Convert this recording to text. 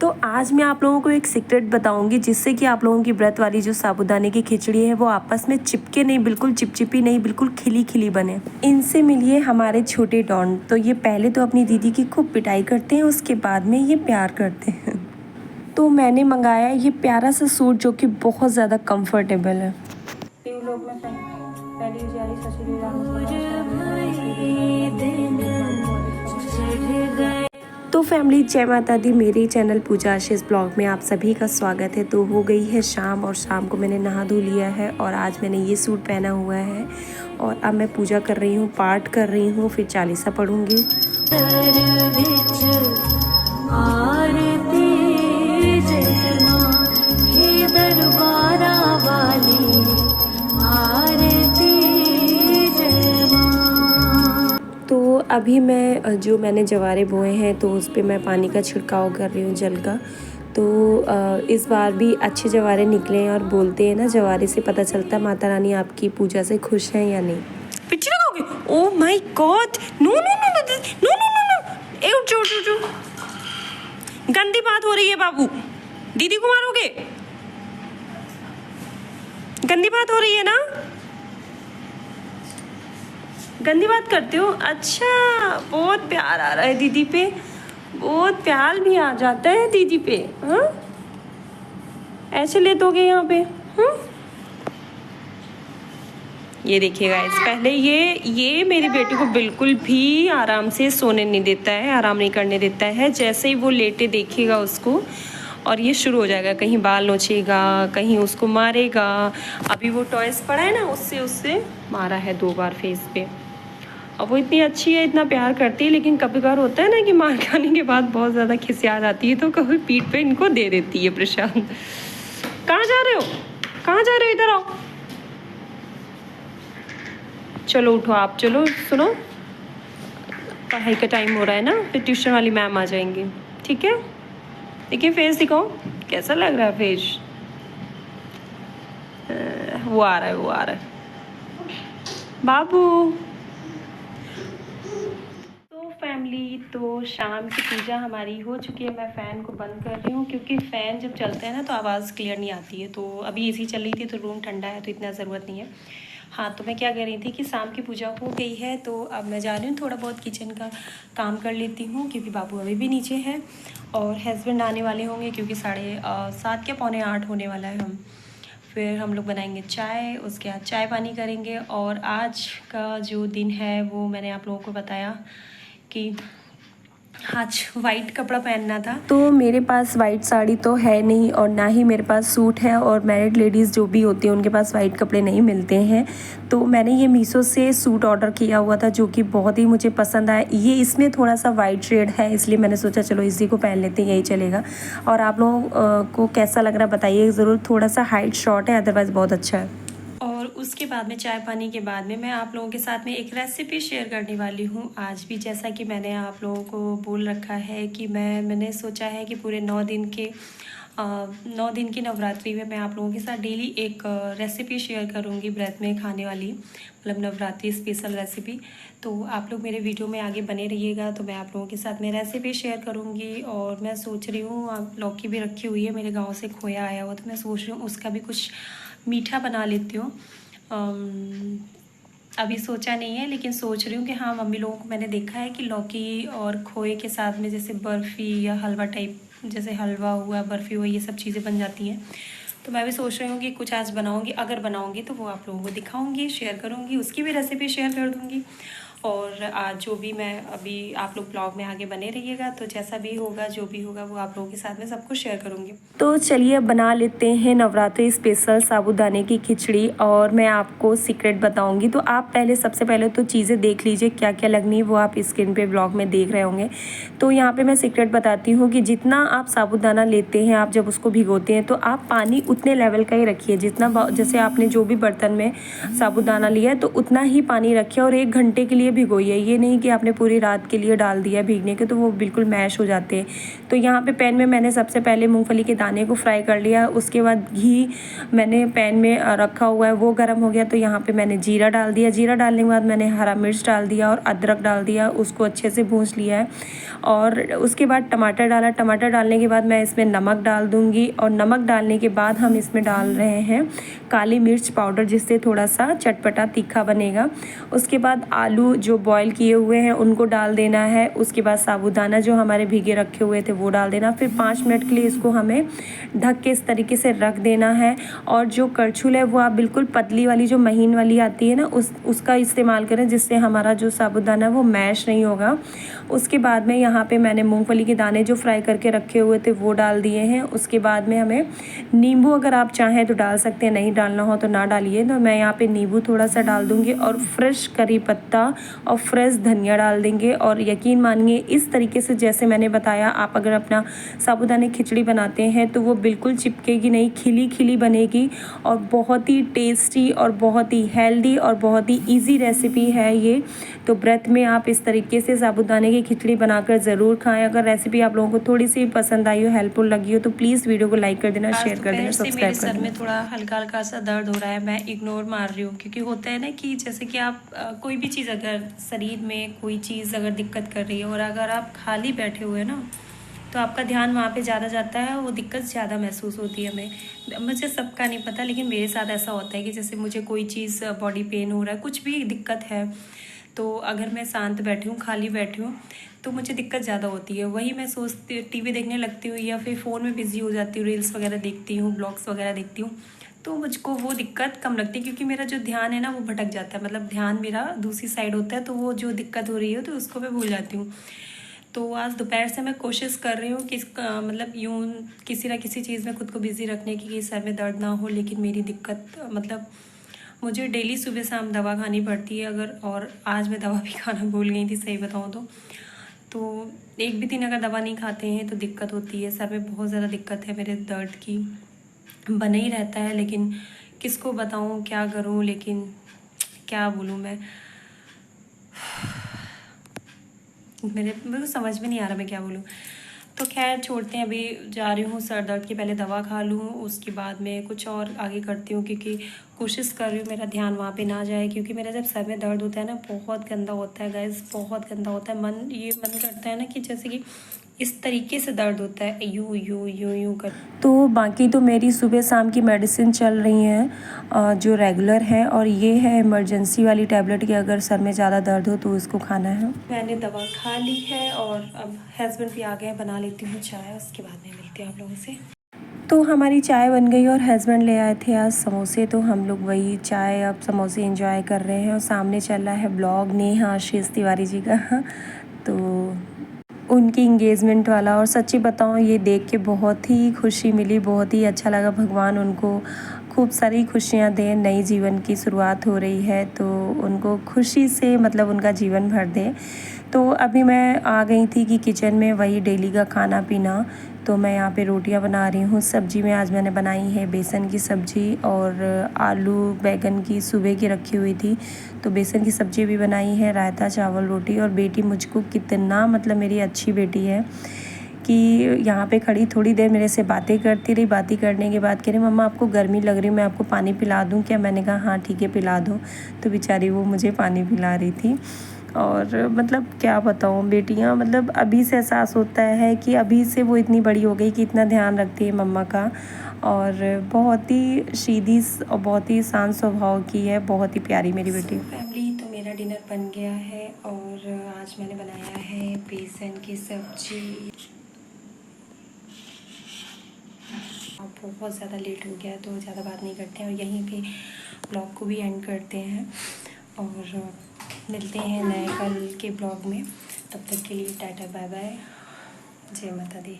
तो आज मैं आप लोगों को एक सीक्रेट बताऊंगी जिससे कि आप लोगों की व्रत वाली जो साबूदाने की खिचड़ी है वो आपस में चिपके नहीं, बिल्कुल चिपचिपी नहीं, बिल्कुल खिली खिली बने। इनसे मिलिए हमारे छोटे डॉन। तो ये पहले तो अपनी दीदी की खूब पिटाई करते हैं, उसके बाद में ये प्यार करते हैं। तो मैंने मंगाया ये प्यारा सा सूट जो कि बहुत ज़्यादा कंफर्टेबल है। तो फैमिली, जय माता दी। मेरे चैनल पूजा आशीष ब्लॉग में आप सभी का स्वागत है। तो हो गई है शाम और शाम को मैंने नहा धो लिया है और आज मैंने ये सूट पहना हुआ है और अब मैं पूजा कर रही हूँ, पाठ कर रही हूँ, फिर चालीसा पढ़ूँगी। तो अभी मैं जो मैंने जवारे बोए हैं तो उस पर मैं पानी का छिड़काव कर रही हूँ, जल का। तो इस बार भी अच्छे जवारे निकले हैं और बोलते हैं ना, जवारे से पता चलता है माता रानी आपकी पूजा से खुश हैं या नहीं। पिछले लगाओगे? Oh my god, no no no no no no no, ए उठ उठ उठ, गंदी बात हो रही है बाबू, दीदी को मारोगे? गंदी बात हो रही है ना, गंदी बात करते हो? अच्छा, बहुत प्यार आ रहा है दीदी पे, बहुत प्यार भी आ जाता है दीदी पे। हाँ, ऐसे ले दोगे यहाँ पे? ये देखिएगा, इस पहले ये मेरी बेटी को बिल्कुल भी आराम से सोने नहीं देता है, आराम नहीं करने देता है। जैसे ही वो लेटे देखेगा उसको और ये शुरू हो जाएगा, कहीं बाल नोचेगा, कहीं उसको मारेगा। अभी वो टॉयस पड़ा है ना, उससे मारा है 2 बार फेस पे। अब वो इतनी अच्छी है, इतना प्यार करती है, लेकिन कभी कभार होता है ना कि मार खाने के बाद बहुत ज़्यादा खिसिया जाती है, तो कभी पीठ पे इनको दे देती है प्रशांत। कहाँ जा रहे हो, कहाँ जा रहे हो? इधर आओ, चलो उठो आप, चलो सुनो, पढ़ाई का टाइम हो रहा है ना, फिर ट्यूशन वाली मैम आ जाएंगी, ठीक है? देखिए फेस दिखाओ, कैसा लग रहा है फेस? वो आ रहा है बाबू। फैमिली, तो शाम की पूजा हमारी हो चुकी है। मैं फ़ैन को बंद कर रही हूँ क्योंकि फ़ैन जब चलता है ना तो आवाज़ क्लियर नहीं आती है। तो अभी एसी चल रही थी तो रूम ठंडा है तो इतना ज़रूरत नहीं है। हाँ, तो मैं क्या कह रही थी कि शाम की पूजा हो गई है तो अब मैं जा रही हूँ, थोड़ा बहुत किचन का काम कर लेती हूँ क्योंकि बाबू अभी भी नीचे है और हस्बैंड आने वाले होंगे क्योंकि 7:30 या 7:45 होने वाला है। फिर हम लोग बनाएंगे चाय, उसके बाद चाय पानी करेंगे। और आज का जो दिन है वो मैंने आप लोगों को बताया कि आज वाइट कपड़ा पहनना था। तो मेरे पास वाइट साड़ी तो है नहीं और ना ही मेरे पास सूट है, और मैरिड लेडीज़ जो भी होती हैं उनके पास वाइट कपड़े नहीं मिलते हैं। तो मैंने ये मीशो से सूट ऑर्डर किया हुआ था जो कि बहुत ही मुझे पसंद आया। ये इसमें थोड़ा सा वाइट शेड है, इसलिए मैंने सोचा चलो इसी को पहन लेते हैं, यही चलेगा। और आप लोगों को कैसा लग रहा है बताइए ज़रूर। थोड़ा सा हाइट शॉर्ट है, अदरवाइज़ बहुत अच्छा है। और उसके बाद में चाय पानी के बाद में मैं आप लोगों के साथ में एक रेसिपी शेयर करने वाली हूँ आज भी। जैसा कि मैंने आप लोगों को बोल रखा है कि मैंने सोचा है कि पूरे 9 दिन की नवरात्रि में मैं आप लोगों के साथ डेली एक रेसिपी शेयर करूँगी, व्रत में खाने वाली, मतलब नवरात्रि स्पेशल रेसिपी। तो आप लोग मेरे वीडियो में आगे बने रहिएगा। तो मैं आप लोगों के साथ में रेसिपी शेयर करूँगी। और मैं सोच रही हूँ, लौकी भी रखी हुई है, मेरे गाँव से खोया आया हुआ, तो मैं सोच रही हूँ उसका भी कुछ मीठा बना लेती हूँ। अभी सोचा नहीं है, लेकिन सोच रही हूँ कि हाँ, मम्मी लोगों को मैंने देखा है कि लौकी और खोए के साथ में जैसे बर्फ़ी या हलवा टाइप, जैसे हलवा हुआ, बर्फ़ी हुआ, ये सब चीज़ें बन जाती हैं। तो मैं भी सोच रही हूँ कि कुछ आज बनाऊँगी, अगर बनाऊँगी तो वो आप लोगों को दिखाऊँगी, शेयर करूँगी, उसकी भी रेसिपी शेयर कर दूँगी। और आज जो भी मैं अभी, आप लोग ब्लॉग में आगे बने रहिएगा, तो जैसा भी होगा, जो भी होगा, वो आप लोगों के साथ में सब कुछ शेयर करूँगी। तो चलिए बना लेते हैं नवरात्रि स्पेशल साबूदाने की खिचड़ी, और मैं आपको सीक्रेट बताऊंगी। तो आप सबसे पहले तो चीज़ें देख लीजिए क्या क्या लगनी है, वो आप स्क्रीन पे ब्लॉग में देख रहे होंगे। तो यहाँ पे मैं सीक्रेट बताती हूँ कि जितना आप साबूदाना लेते हैं, आप जब उसको भिगोते हैं तो आप पानी उतने लेवल का ही रखिए, जितना जैसे आपने जो भी बर्तन में साबूदाना लिया है तो उतना ही पानी रखिए और 1 घंटे के लिए लिए भिगोइए, ये नहीं कि आपने पूरी रात के लिए डाल दिया भीगने के, तो वो बिल्कुल मैश हो जाते हैं। तो यहाँ पे पैन में मैंने सबसे पहले मूंगफली के दाने को फ्राई कर लिया, उसके बाद घी मैंने पैन में रखा हुआ है, वो गर्म हो गया तो यहाँ पे मैंने जीरा डाल दिया। जीरा डालने के बाद मैंने हरा मिर्च डाल दिया और अदरक डाल दिया, उसको अच्छे से भूंज लिया है। और उसके बाद टमाटर डाला। टमाटर डालने के बाद मैं इसमें नमक डाल दूँगी, और नमक डालने के बाद हम इसमें डाल रहे हैं काली मिर्च पाउडर, जिससे थोड़ा सा चटपटा तीखा बनेगा। उसके बाद आलू जो बॉईल किए हुए हैं उनको डाल देना है। उसके बाद साबूदाना जो हमारे भीगे रखे हुए थे वो डाल देना। फिर 5 मिनट के लिए इसको हमें ढक के इस तरीके से रख देना है। और जो करछुल है वो आप बिल्कुल पतली वाली जो महीन वाली आती है ना, उसका इस्तेमाल करें, जिससे हमारा जो साबूदाना है वो मैश नहीं होगा। उसके बाद में यहाँ पे मैंने मूंगफली के दाने जो फ्राई करके रखे हुए थे वो डाल दिए हैं। उसके बाद में हमें नींबू अगर आप चाहें तो डाल सकते हैं, नहीं डालना हो तो ना डालिए। तो मैं यहाँ पे नींबू थोड़ा सा डाल दूँगी और फ्रेश करी पत्ता और फ्रेश धनिया डाल देंगे। और यकीन मानिए इस तरीके से जैसे मैंने बताया, आप अगर अपना साबूदाने खिचड़ी बनाते हैं तो वो बिल्कुल चिपकेगी नहीं, खिली खिली बनेगी और बहुत ही टेस्टी और बहुत ही हेल्दी और बहुत ही ईजी रेसिपी है ये। तो व्रत में आप इस तरीके से साबूदाने की खिचड़ी बनाकर ज़रूर खाएं। अगर रेसिपी आप लोगों को थोड़ी सी पसंद आई हो, हेल्पफुल लगी हो, तो प्लीज़ वीडियो को लाइक कर देना, शेयर कर देना, सब्सक्राइब कर देना। सर में थोड़ा हल्का हल्का सा दर्द हो रहा है, मैं इग्नोर मार रही हूँ, क्योंकि होता है ना कि जैसे कि आप कोई भी चीज़ अगर शरीर में कोई चीज़ अगर दिक्कत कर रही है और अगर आप खाली बैठे हुए ना, तो आपका ध्यान वहाँ पे ज़्यादा जाता है, वो दिक्कत ज़्यादा महसूस होती है हमें। मुझे सबका नहीं पता, लेकिन मेरे साथ ऐसा होता है कि जैसे मुझे कोई चीज़ बॉडी पेन हो रहा है, कुछ भी दिक्कत है, तो अगर मैं शांत बैठी हूँ, खाली बैठी हूँ, तो मुझे दिक्कत ज़्यादा होती है। वही मैं सोचती, टीवी देखने लगती हूँ या फिर फ़ोन में बिज़ी हो जाती हूँ, रील्स वगैरह देखती हूँ, ब्लॉग्स वगैरह देखती हूँ, तो मुझको वो दिक्कत कम लगती है, क्योंकि मेरा जो ध्यान है ना वो भटक जाता है, मतलब ध्यान मेरा दूसरी साइड होता है, तो वो जो दिक्कत हो रही है तो उसको मैं भूल जाती हूँ। तो आज दोपहर से मैं कोशिश कर रही हूँ कि मतलब यूँ किसी ना किसी चीज़ में खुद को बिज़ी रखने की, कि सर में दर्द ना हो। लेकिन मेरी दिक्कत मतलब मुझे डेली सुबह शाम दवा खानी पड़ती है अगर, और आज मैं दवा भी खाना भूल गई थी सही बताऊँ तो एक भी दिन अगर दवा नहीं खाते हैं तो दिक्कत होती है। सर में बहुत ज़्यादा दिक्कत है मेरे दर्द की, बना ही रहता है, लेकिन किसको बताऊँ, क्या करूँ, लेकिन क्या बोलूँ मैं, मेरे को समझ में नहीं आ रहा मैं क्या बोलूँ। तो खैर छोड़ते हैं, अभी जा रही हूँ सर दर्द की, पहले दवा खा लूँ, उसके बाद में कुछ और आगे करती हूँ, क्योंकि कोशिश कर रही हूँ मेरा ध्यान वहाँ पे ना जाए। क्योंकि मेरा जब सर में दर्द होता है ना, बहुत गंदा होता है गाइस, बहुत गंदा होता है। मन करता है ना कि जैसे कि इस तरीके से दर्द होता है, यूँ यूँ यूँ यूँ कर। तो बाकी तो मेरी सुबह शाम की मेडिसिन चल रही हैं जो रेगुलर है, और ये है इमरजेंसी वाली टैबलेट कि अगर सर में ज़्यादा दर्द हो तो इसको खाना है। मैंने दवा खा ली है और अब हस्बैंड भी आ गए हैं, बना लेती हूँ चाय, उसके बाद में मिलती हूँ आप लोगों से। तो हमारी चाय बन गई और हस्बैंड ले आए थे आज समोसे, तो हम लोग वही चाय अब समोसे एंजॉय कर रहे हैं। और सामने चल रहा है ब्लॉग नेहा आशीष तिवारी जी का, तो उनकी इंगेजमेंट वाला। और सच्ची बताऊँ ये देख के बहुत ही खुशी मिली, बहुत ही अच्छा लगा। भगवान उनको खूब सारी खुशियाँ दें, नई जीवन की शुरुआत हो रही है तो उनको खुशी से मतलब उनका जीवन भर दे। तो अभी मैं आ गई थी कि किचन में वही डेली का खाना पीना, तो मैं यहाँ पे रोटियां बना रही हूँ। सब्जी में आज मैंने बनाई है बेसन की सब्ज़ी और आलू बैगन की सुबह की रखी हुई थी, तो बेसन की सब्ज़ी भी बनाई है, रायता चावल रोटी। और बेटी मुझको कितना मतलब मेरी अच्छी बेटी है कि यहाँ पे खड़ी थोड़ी देर मेरे से बातें करती रही। बातें करने के बाद कह रही मम्मा आपको गर्मी लग रही, मैं आपको पानी पिला दूँ क्या? मैंने कहा हाँ ठीक है पिला दो। तो बेचारी वो मुझे पानी पिला रही थी। और मतलब क्या बताऊँ, बेटियाँ मतलब अभी से एहसास होता है कि अभी से वो इतनी बड़ी हो गई कि इतना ध्यान रखती है मम्मा का। और बहुत ही सीधी और बहुत ही शांत स्वभाव की है, बहुत ही प्यारी मेरी बेटी। फैमिली तो मेरा डिनर बन गया है और आज मैंने बनाया है बेसन की सब्जी। बहुत ज़्यादा लेट हो गया तो ज़्यादा बात नहीं करते हैं और यहीं पे ब्लॉग को भी एंड करते हैं और मिलते हैं नए कल के ब्लॉग में। तब तक के लिए टाटा बाय बाय, जय माता दी।